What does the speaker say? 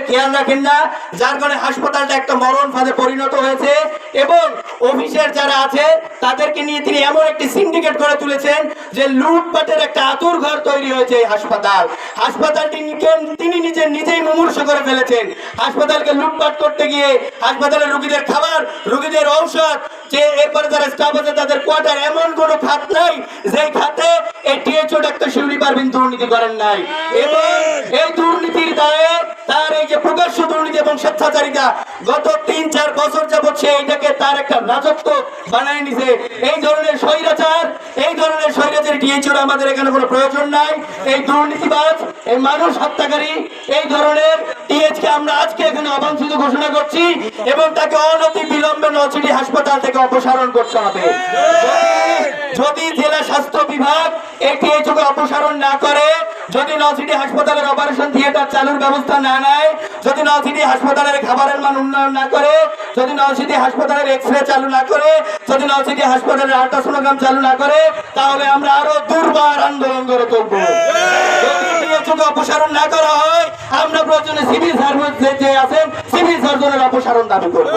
খেয়াল রাখেন না, যার কারণে হাসপাতালটা একটা মরণ ফাঁদে পরিণত হয়েছে। এবং অফিসের যারা আছে তাদেরকে নিয়ে তিনি এমন একটি সিন্ডিকেট করে তুলেছেন যে লুটপাটের একটা আতুর ঘর তৈরি হয়েছে এই হাসপাতালটি তিনি নিজেই মুমূর্ষ করে ফেলেছেন। হাসপাতালকে লুটপাট করতে গিয়ে হাসপাতালের রোগীদের খাবার, রোগীদের ঔষধ, যে এরপরে যারা স্টাফ আছে তাদের কোয়ার্টার, এমন কোনো খাত নাই যে খাতে এই টিএচও ডাক্তার শিউলি পারভিন দুর্নীতি করেন নাই। এবং এই দুর্নীতির দায়ে তার এই যে প্রকাশ্য দুর্নীতি এবং স্বেচ্ছাচারিতা, গত ৩-৪ বছর যাবৎ সে এইটাকে তার একটা রাজত্ব বানায় নিছে। এই ধরনের স্বৈরাচারী টিএচওর আমাদের এখানে কোনো প্রয়োজন নাই। এই দুর্নীতিবাজ, এই মানুষ হত্যাকারী, এই ধরনের টিএচকে আমরা আজকে এখানে অবাঞ্ছিত ঘোষণা করছি এবং তাকে অনতি বিলম্বে নলছিটি হাসপাতাল থেকে অপসারণ করতে হবে। যদি জেলা স্বাস্থ্য বিভাগ এই টিএচওকে অপসারণ না করে, যদি নলছিটি হাসপাতালের অপারেশন থিয়েটার চালুর ব্যবস্থা না নেয়, যদি নলছিটি হাসপাতালের খাবারের মান উন্নয়ন না করে, যদি নলছিটি হাসপাতালের এক্সরে চালু না করে, যদি নলছিটি হাসপাতালের আল্ট্রাসোনোগ্রাম চালু না করে, তাহলে আমরা আরো দুর্বার আন্দোলন গড়ে তুলব। যদি টিএচওকে অপসারণ না করা হয়, আমরা প্রয়োজনে সিভিল সার্জন যে আছেন সিভিল সার্জনের অপসারণ দাবি করব।